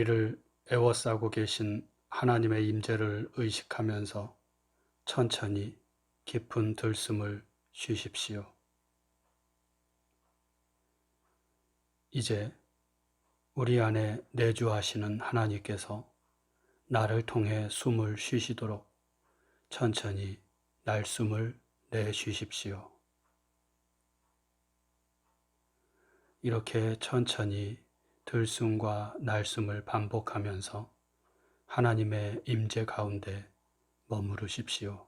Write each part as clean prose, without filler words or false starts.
우리를 에워싸고 계신 하나님의 임재를 의식하면서 천천히 깊은 들숨을 쉬십시오. 이제 우리 안에 내주하시는 하나님께서 나를 통해 숨을 쉬시도록 천천히 날숨을 내쉬십시오. 이렇게 천천히 들숨과 날숨을 반복하면서 하나님의 임재 가운데 머무르십시오.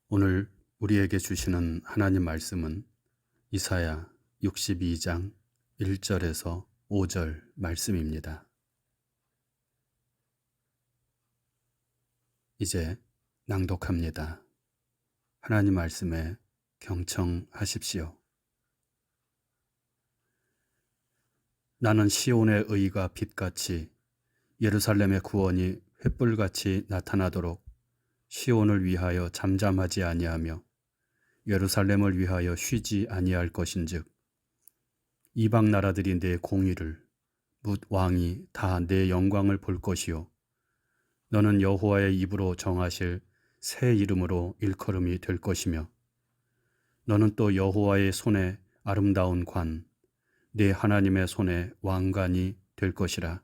오늘 우리에게 주시는 하나님 말씀은 이사야 62장 1절에서 5절 말씀입니다. 이제 낭독합니다. 하나님 말씀에 경청하십시오. 나는 시온의 의가 빛같이 예루살렘의 구원이 횃불같이 나타나도록 시온을 위하여 잠잠하지 아니하며 예루살렘을 위하여 쉬지 아니할 것인즉 이방 나라들이 내 공의를 뭇 왕이 다 내 영광을 볼 것이요 너는 여호와의 입으로 정하실 새 이름으로 일컬음이 될 것이며 너는 또 여호와의 손에 아름다운 관 내 하나님의 손에 왕관이 될 것이라.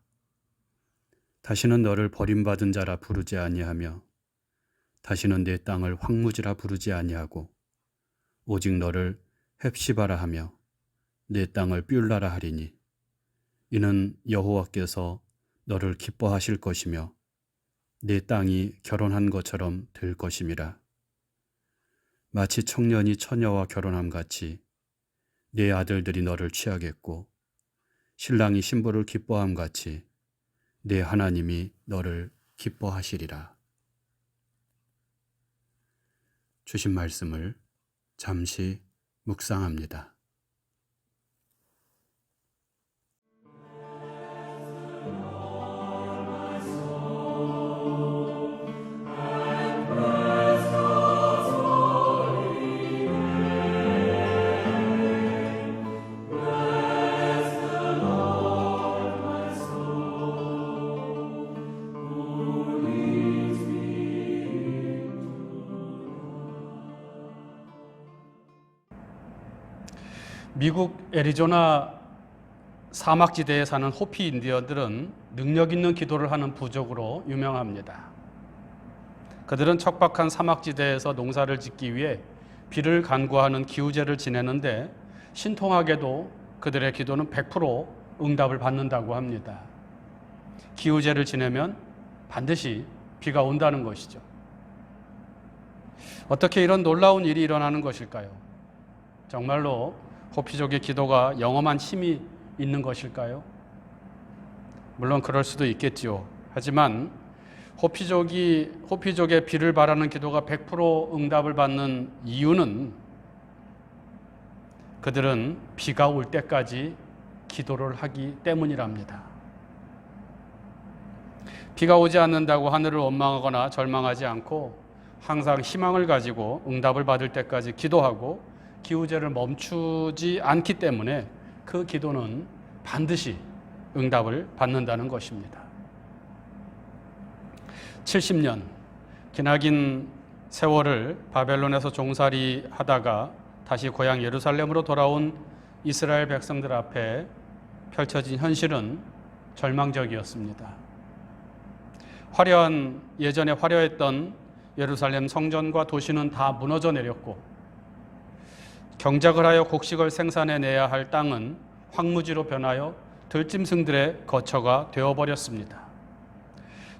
다시는 너를 버림받은 자라 부르지 아니하며 다시는 내 땅을 황무지라 부르지 아니하고 오직 너를 헵시바라 하며 내 땅을 뷸라라 하리니 이는 여호와께서 너를 기뻐하실 것이며 내 땅이 결혼한 것처럼 될 것임이라. 마치 청년이 처녀와 결혼함 같이 내 아들들이 너를 취하겠고 신랑이 신부를 기뻐함 같이 내 하나님이 너를 기뻐하시리라. 주신 말씀을 잠시 묵상합니다. 미국 애리조나 사막지대에 사는 호피 인디언들은 능력 있는 기도를 하는 부족으로 유명합니다. 그들은 척박한 사막지대에서 농사를 짓기 위해 비를 간구하는 기우제를 지내는데 신통하게도 그들의 기도는 100% 응답을 받는다고 합니다. 기우제를 지내면 반드시 비가 온다는 것이죠. 어떻게 이런 놀라운 일이 일어나는 것일까요? 정말로 호피족의 기도가 영험한 힘이 있는 것일까요? 물론 그럴 수도 있겠지요. 하지만 호피족의 비를 바라는 기도가 100% 응답을 받는 이유는 그들은 비가 올 때까지 기도를 하기 때문이랍니다. 비가 오지 않는다고 하늘을 원망하거나 절망하지 않고 항상 희망을 가지고 응답을 받을 때까지 기도하고 기우제를 멈추지 않기 때문에 그 기도는 반드시 응답을 받는다는 것입니다. 70년 기나긴 세월을 바벨론에서 종살이 하다가 다시 고향 예루살렘으로 돌아온 이스라엘 백성들 앞에 펼쳐진 현실은 절망적이었습니다. 예전에 화려했던 예루살렘 성전과 도시는 다 무너져 내렸고 경작을 하여 곡식을 생산해내야 할 땅은 황무지로 변하여 들짐승들의 거처가 되어버렸습니다.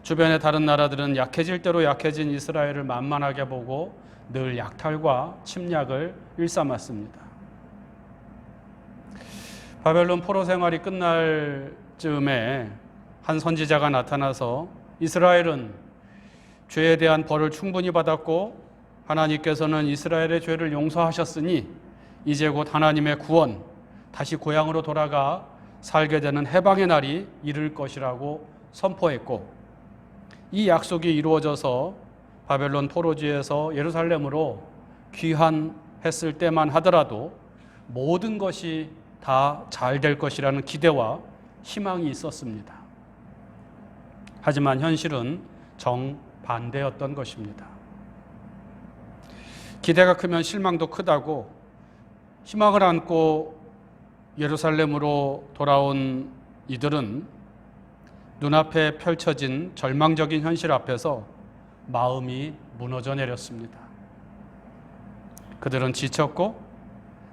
주변의 다른 나라들은 약해질 대로 약해진 이스라엘을 만만하게 보고 늘 약탈과 침략을 일삼았습니다. 바벨론 포로 생활이 끝날 즈음에 한 선지자가 나타나서 이스라엘은 죄에 대한 벌을 충분히 받았고 하나님께서는 이스라엘의 죄를 용서하셨으니 이제 곧 하나님의 구원, 다시 고향으로 돌아가 살게 되는 해방의 날이 이를 것이라고 선포했고, 이 약속이 이루어져서 바벨론 포로지에서 예루살렘으로 귀환했을 때만 하더라도 모든 것이 다 잘 될 것이라는 기대와 희망이 있었습니다. 하지만 현실은 정반대였던 것입니다. 기대가 크면 실망도 크다고 희망을 안고 예루살렘으로 돌아온 이들은 눈앞에 펼쳐진 절망적인 현실 앞에서 마음이 무너져 내렸습니다. 그들은 지쳤고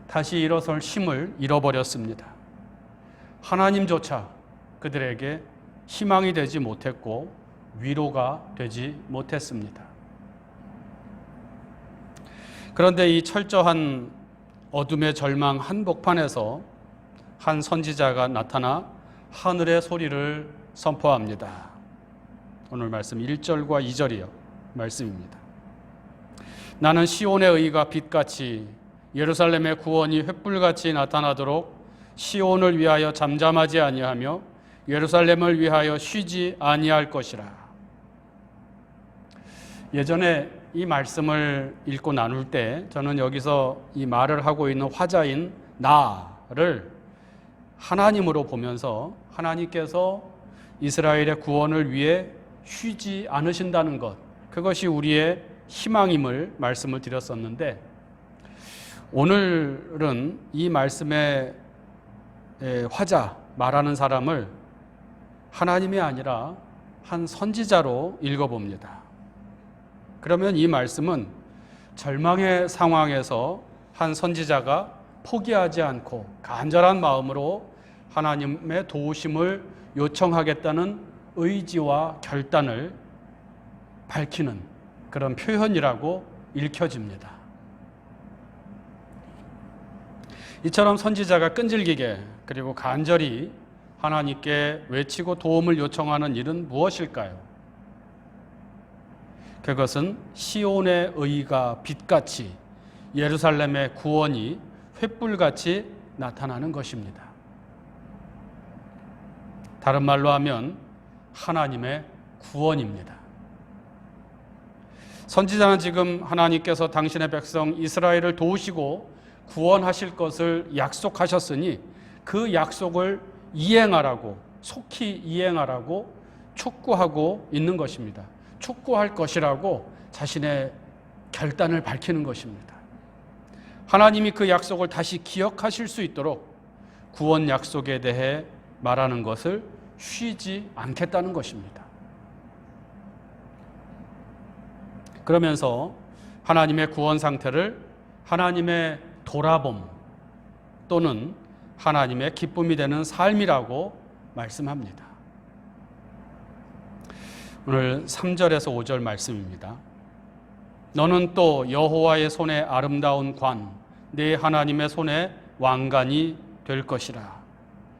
다시 일어설 힘을 잃어버렸습니다. 하나님조차 그들에게 희망이 되지 못했고 위로가 되지 못했습니다. 그런데 이 철저한 어둠의 절망 한복판에서 한 선지자가 나타나 하늘의 소리를 선포합니다. 오늘 말씀 1절과 2절이요 말씀입니다. 나는 시온의 의가 빛같이 예루살렘의 구원이 횃불같이 나타나도록 시온을 위하여 잠잠하지 아니하며 예루살렘을 위하여 쉬지 아니할 것이라. 예전에 이 말씀을 읽고 나눌 때 저는 여기서 이 말을 하고 있는 화자인 나를 하나님으로 보면서 하나님께서 이스라엘의 구원을 위해 쉬지 않으신다는 것, 그것이 우리의 희망임을 말씀을 드렸었는데, 오늘은 이 말씀의 화자, 말하는 사람을 하나님이 아니라 한 선지자로 읽어봅니다. 그러면 이 말씀은 절망의 상황에서 한 선지자가 포기하지 않고 간절한 마음으로 하나님의 도우심을 요청하겠다는 의지와 결단을 밝히는 그런 표현이라고 읽혀집니다. 이처럼 선지자가 끈질기게 그리고 간절히 하나님께 외치고 도움을 요청하는 일은 무엇일까요? 그것은 시온의 의가 빛같이 예루살렘의 구원이 횃불같이 나타나는 것입니다. 다른 말로 하면 하나님의 구원입니다. 선지자는 지금 하나님께서 당신의 백성 이스라엘을 도우시고 구원하실 것을 약속하셨으니 그 약속을 이행하라고, 속히 이행하라고 촉구하고 있는 것입니다. 촉구할 것이라고 자신의 결단을 밝히는 것입니다. 하나님이 그 약속을 다시 기억하실 수 있도록 구원 약속에 대해 말하는 것을 쉬지 않겠다는 것입니다. 그러면서 하나님의 구원 상태를 하나님의 돌아봄 또는 하나님의 기쁨이 되는 삶이라고 말씀합니다. 오늘 3절에서 5절 말씀입니다. 너는 또 여호와의 손에 아름다운 관, 네 하나님의 손에 왕관이 될 것이라.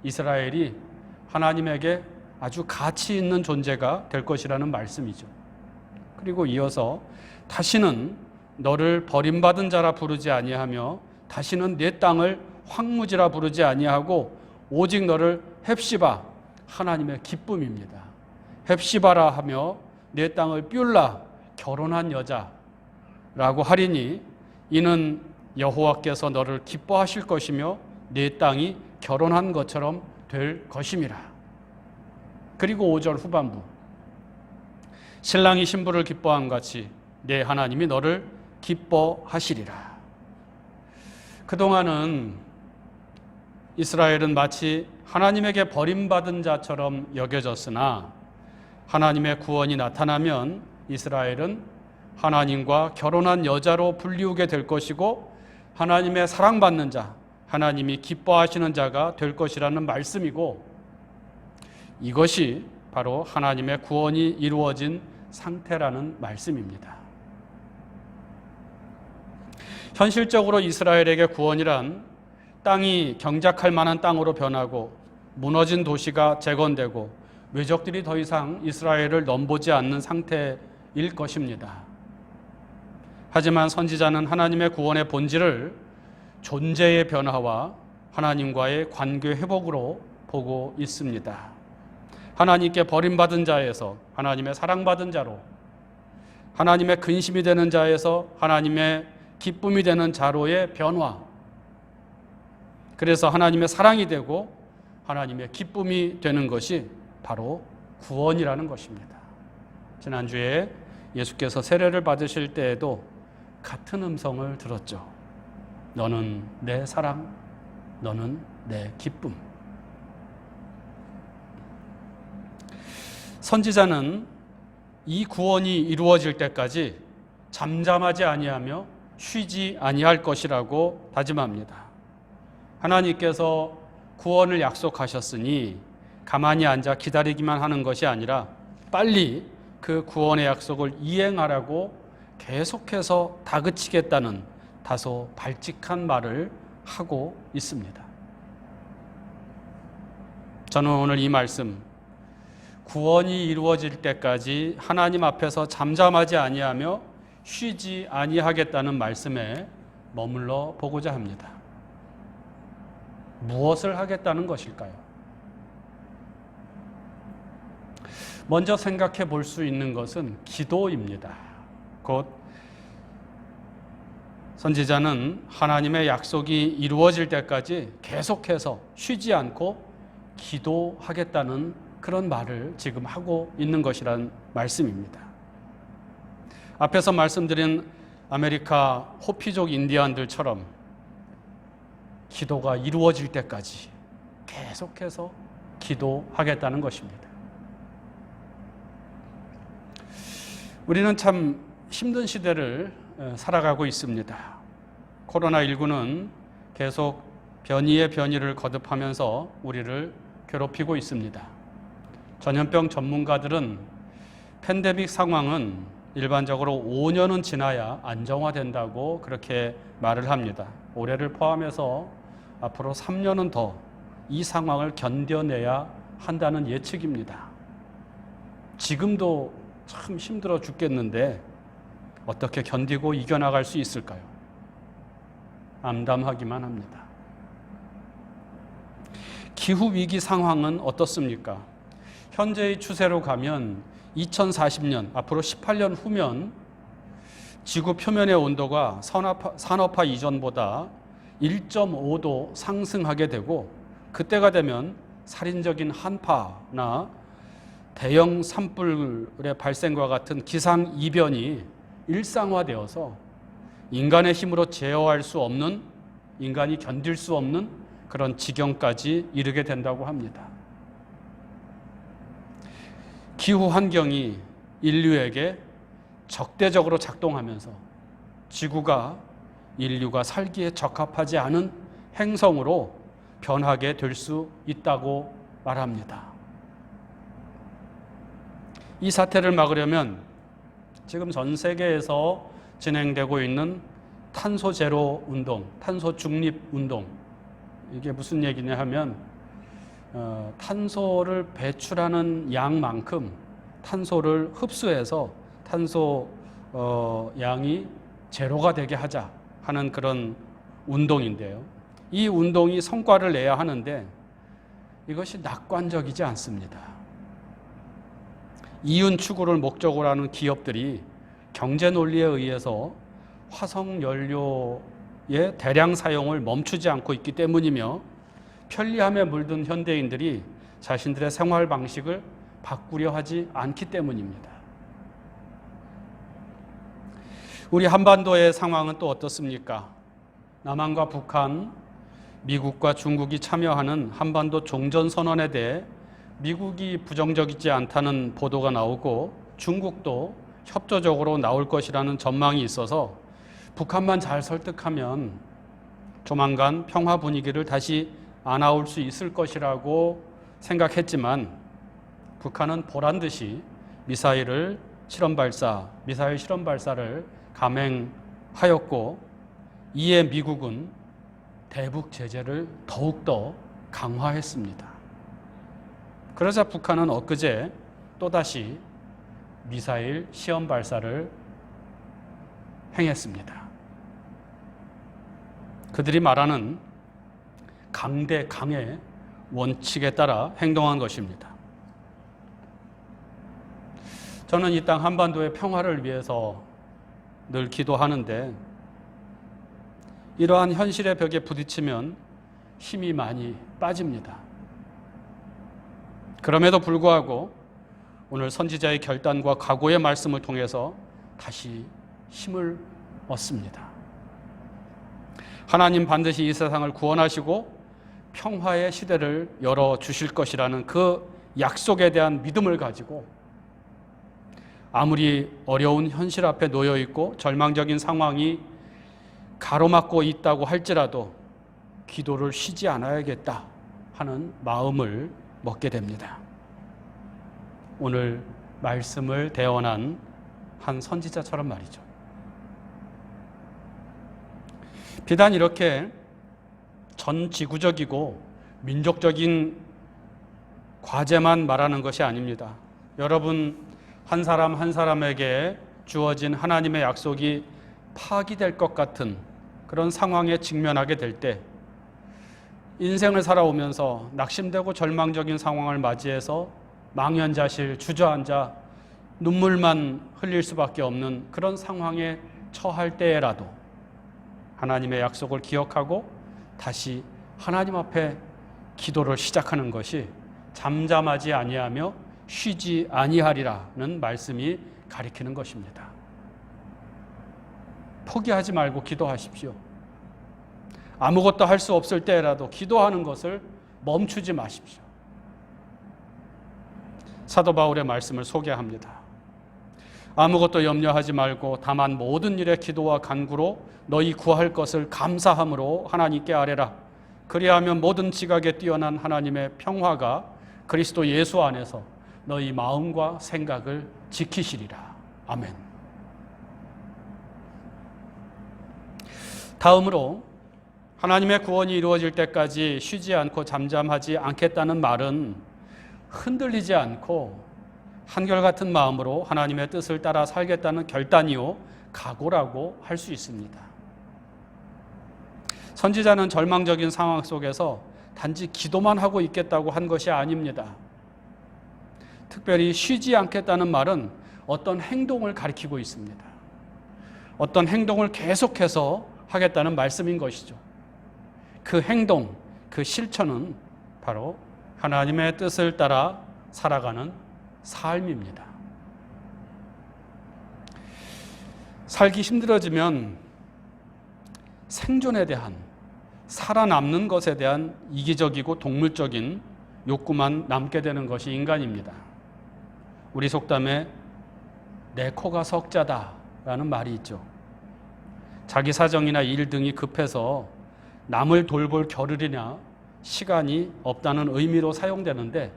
이스라엘이 하나님에게 아주 가치 있는 존재가 될 것이라는 말씀이죠. 그리고 이어서 다시는 너를 버림받은 자라 부르지 아니하며 다시는 내 땅을 황무지라 부르지 아니하고 오직 너를 헵시바, 하나님의 기쁨입니다. 헵시바라 하며 내 땅을 뷸라, 결혼한 여자라고 하리니 이는 여호와께서 너를 기뻐하실 것이며 내 땅이 결혼한 것처럼 될 것임이라. 그리고 5절 후반부, 신랑이 신부를 기뻐함 같이 내 하나님이 너를 기뻐하시리라. 그동안은 이스라엘은 마치 하나님에게 버림받은 자처럼 여겨졌으나 하나님의 구원이 나타나면 이스라엘은 하나님과 결혼한 여자로 불리우게 될 것이고 하나님의 사랑받는 자, 하나님이 기뻐하시는 자가 될 것이라는 말씀이고, 이것이 바로 하나님의 구원이 이루어진 상태라는 말씀입니다. 현실적으로 이스라엘에게 구원이란 땅이 경작할 만한 땅으로 변하고 무너진 도시가 재건되고 외적들이 더 이상 이스라엘을 넘보지 않는 상태일 것입니다. 하지만 선지자는 하나님의 구원의 본질을 존재의 변화와 하나님과의 관계 회복으로 보고 있습니다. 하나님께 버림받은 자에서 하나님의 사랑받은 자로, 하나님의 근심이 되는 자에서 하나님의 기쁨이 되는 자로의 변화. 그래서 하나님의 사랑이 되고 하나님의 기쁨이 되는 것이 바로 구원이라는 것입니다. 지난주에 예수께서 세례를 받으실 때에도 같은 음성을 들었죠. 너는 내 사랑, 너는 내 기쁨. 선지자는 이 구원이 이루어질 때까지 잠잠하지 아니하며 쉬지 아니할 것이라고 다짐합니다. 하나님께서 구원을 약속하셨으니 가만히 앉아 기다리기만 하는 것이 아니라 빨리 그 구원의 약속을 이행하라고 계속해서 다그치겠다는 다소 발칙한 말을 하고 있습니다. 저는 오늘 이 말씀, 구원이 이루어질 때까지 하나님 앞에서 잠잠하지 아니하며 쉬지 아니하겠다는 말씀에 머물러 보고자 합니다. 무엇을 하겠다는 것일까요? 먼저 생각해 볼 수 있는 것은 기도입니다. 곧 선지자는 하나님의 약속이 이루어질 때까지 계속해서 쉬지 않고 기도하겠다는 그런 말을 지금 하고 있는 것이란 말씀입니다. 앞에서 말씀드린 아메리카 호피족 인디안들처럼 기도가 이루어질 때까지 계속해서 기도하겠다는 것입니다. 우리는 참 힘든 시대를 살아가고 있습니다. 코로나19는 계속 변이의 변이를 거듭하면서 우리를 괴롭히고 있습니다. 전염병 전문가들은 팬데믹 상황은 일반적으로 5년은 지나야 안정화된다고 그렇게 말을 합니다. 올해를 포함해서 앞으로 3년은 더 이 상황을 견뎌내야 한다는 예측입니다. 지금도 참 힘들어 죽겠는데 어떻게 견디고 이겨나갈 수 있을까요? 암담하기만 합니다. 기후위기 상황은 어떻습니까? 현재의 추세로 가면 2040년, 앞으로 18년 후면 지구 표면의 온도가 산업화 이전보다 1.5도 상승하게 되고, 그때가 되면 살인적인 한파나 대형 산불의 발생과 같은 기상이변이 일상화되어서 인간의 힘으로 제어할 수 없는, 인간이 견딜 수 없는 그런 지경까지 이르게 된다고 합니다. 기후 환경이 인류에게 적대적으로 작동하면서 지구가 인류가 살기에 적합하지 않은 행성으로 변하게 될 수 있다고 말합니다. 이 사태를 막으려면 지금 전 세계에서 진행되고 있는 탄소 제로 운동, 탄소 중립 운동, 이게 무슨 얘기냐 하면 탄소를 배출하는 양만큼 탄소를 흡수해서 탄소 양이 제로가 되게 하자 하는 그런 운동인데요. 이 운동이 성과를 내야 하는데 이것이 낙관적이지 않습니다. 이윤 추구를 목적으로 하는 기업들이 경제 논리에 의해서 화석 연료의 대량 사용을 멈추지 않고 있기 때문이며, 편리함에 물든 현대인들이 자신들의 생활 방식을 바꾸려 하지 않기 때문입니다. 우리 한반도의 상황은 또 어떻습니까? 남한과 북한, 미국과 중국이 참여하는 한반도 종전선언에 대해 미국이 부정적이지 않다는 보도가 나오고 중국도 협조적으로 나올 것이라는 전망이 있어서 북한만 잘 설득하면 조만간 평화 분위기를 다시 안아올 수 있을 것이라고 생각했지만, 북한은 보란듯이 미사일 실험 발사를 감행하였고, 이에 미국은 대북 제재를 더욱더 강화했습니다. 그러자 북한은 엊그제 또다시 미사일 시험 발사를 행했습니다. 그들이 말하는 강대 강의 원칙에 따라 행동한 것입니다. 저는 이 땅 한반도의 평화를 위해서 늘 기도하는데 이러한 현실의 벽에 부딪히면 힘이 많이 빠집니다. 그럼에도 불구하고 오늘 선지자의 결단과 각오의 말씀을 통해서 다시 힘을 얻습니다. 하나님 반드시 이 세상을 구원하시고 평화의 시대를 열어주실 것이라는 그 약속에 대한 믿음을 가지고 아무리 어려운 현실 앞에 놓여 있고 절망적인 상황이 가로막고 있다고 할지라도 기도를 쉬지 않아야겠다 하는 마음을 먹게 됩니다. 오늘 말씀을 대언한 한 선지자처럼 말이죠. 비단 이렇게 전 지구적이고 민족적인 과제만 말하는 것이 아닙니다. 여러분 한 사람 한 사람에게 주어진 하나님의 약속이 파기될 것 같은 그런 상황에 직면하게 될 때 인생을 살아오면서 낙심되고 절망적인 상황을 맞이해서 망연자실 주저앉아 눈물만 흘릴 수밖에 없는 그런 상황에 처할 때라도 하나님의 약속을 기억하고 다시 하나님 앞에 기도를 시작하는 것이 잠잠하지 아니하며 쉬지 아니하리라는 말씀이 가리키는 것입니다. 포기하지 말고 기도하십시오. 아무것도 할 수 없을 때라도 기도하는 것을 멈추지 마십시오. 사도 바울의 말씀을 소개합니다. 아무것도 염려하지 말고 다만 모든 일에 기도와 간구로 너희 구할 것을 감사함으로 하나님께 아뢰라. 그리하면 모든 지각에 뛰어난 하나님의 평화가 그리스도 예수 안에서 너희 마음과 생각을 지키시리라. 아멘. 다음으로 하나님의 구원이 이루어질 때까지 쉬지 않고 잠잠하지 않겠다는 말은 흔들리지 않고 한결같은 마음으로 하나님의 뜻을 따라 살겠다는 결단이요 각오라고 할 수 있습니다. 선지자는 절망적인 상황 속에서 단지 기도만 하고 있겠다고 한 것이 아닙니다. 특별히 쉬지 않겠다는 말은 어떤 행동을 가리키고 있습니다. 어떤 행동을 계속해서 하겠다는 말씀인 것이죠. 그 행동, 그 실천은 바로 하나님의 뜻을 따라 살아가는 삶입니다. 살기 힘들어지면 생존에 대한, 살아남는 것에 대한 이기적이고 동물적인 욕구만 남게 되는 것이 인간입니다. 우리 속담에 내 코가 석자다라는 말이 있죠. 자기 사정이나 일 등이 급해서 남을 돌볼 겨를이나 시간이 없다는 의미로 사용되는데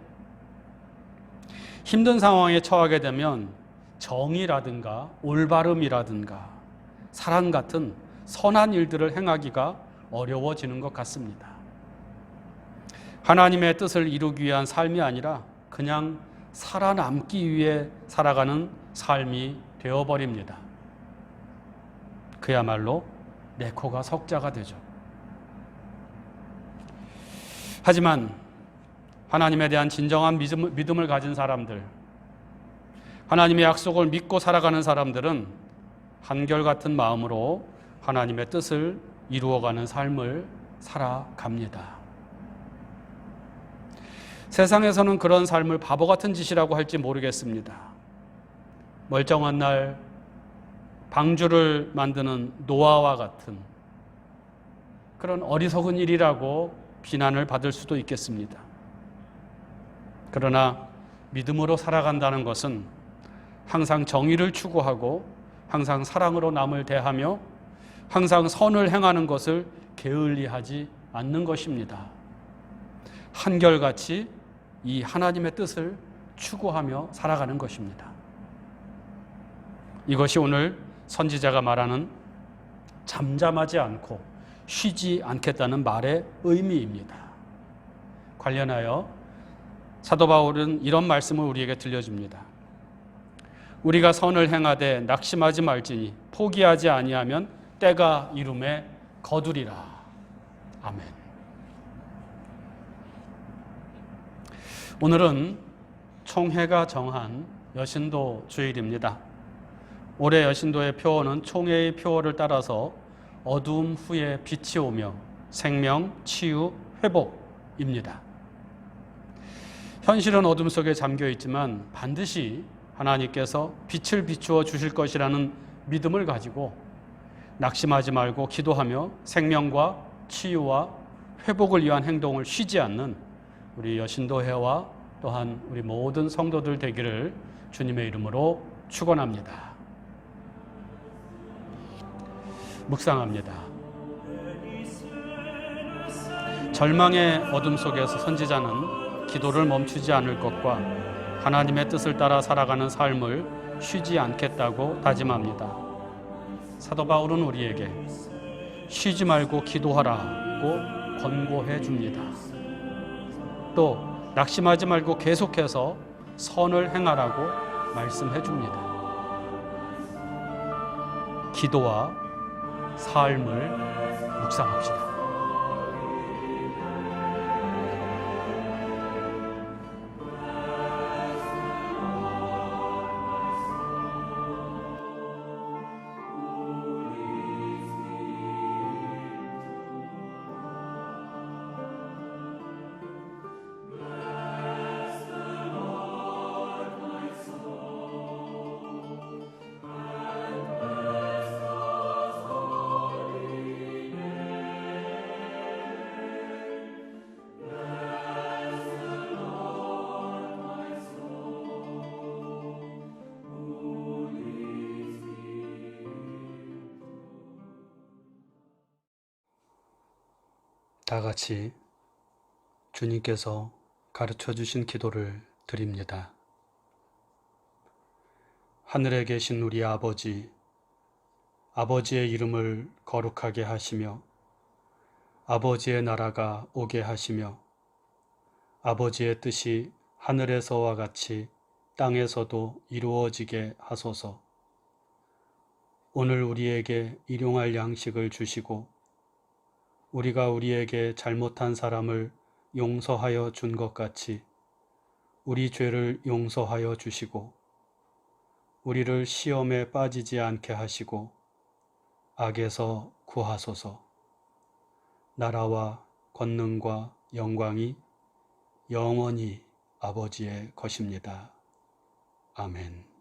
힘든 상황에 처하게 되면 정의라든가 올바름이라든가 사랑 같은 선한 일들을 행하기가 어려워지는 것 같습니다. 하나님의 뜻을 이루기 위한 삶이 아니라 그냥 살아남기 위해 살아가는 삶이 되어버립니다. 그야말로 내 코가 석자가 되죠. 하지만 하나님에 대한 진정한 믿음을 가진 사람들, 하나님의 약속을 믿고 살아가는 사람들은 한결같은 마음으로 하나님의 뜻을 이루어가는 삶을 살아갑니다. 세상에서는 그런 삶을 바보 같은 짓이라고 할지 모르겠습니다. 멀쩡한 날 방주를 만드는 노아와 같은 그런 어리석은 일이라고 비난을 받을 수도 있겠습니다. 그러나 믿음으로 살아간다는 것은 항상 정의를 추구하고 항상 사랑으로 남을 대하며 항상 선을 행하는 것을 게을리하지 않는 것입니다. 한결같이 이 하나님의 뜻을 추구하며 살아가는 것입니다. 이것이 오늘 선지자가 말하는 잠잠하지 않고 쉬지 않겠다는 말의 의미입니다. 관련하여 사도 바울은 이런 말씀을 우리에게 들려줍니다. 우리가 선을 행하되 낙심하지 말지니 포기하지 아니하면 때가 이름에 거두리라. 아멘. 오늘은 총회가 정한 여신도 주일입니다. 올해 여신도의 표어는 총회의 표어를 따라서 어두움 후에 빛이 오며 생명, 치유, 회복입니다. 현실은 어둠 속에 잠겨 있지만 반드시 하나님께서 빛을 비추어 주실 것이라는 믿음을 가지고 낙심하지 말고 기도하며 생명과 치유와 회복을 위한 행동을 쉬지 않는 우리 여신도회와 또한 우리 모든 성도들 되기를 주님의 이름으로 축원합니다. 묵상합니다. 절망의 어둠 속에서 선지자는 기도를 멈추지 않을 것과 하나님의 뜻을 따라 살아가는 삶을 쉬지 않겠다고 다짐합니다. 사도 바울은 우리에게 쉬지 말고 기도하라고 권고해 줍니다. 또 낙심하지 말고 계속해서 선을 행하라고 말씀해 줍니다. 기도와 삶을 묵상합시다. 다 같이 주님께서 가르쳐 주신 기도를 드립니다. 하늘에 계신 우리 아버지, 아버지의 이름을 거룩하게 하시며 아버지의 나라가 오게 하시며 아버지의 뜻이 하늘에서와 같이 땅에서도 이루어지게 하소서. 오늘 우리에게 일용할 양식을 주시고 우리가 우리에게 잘못한 사람을 용서하여 준 것 같이 우리 죄를 용서하여 주시고 우리를 시험에 빠지지 않게 하시고 악에서 구하소서. 나라와 권능과 영광이 영원히 아버지의 것입니다. 아멘.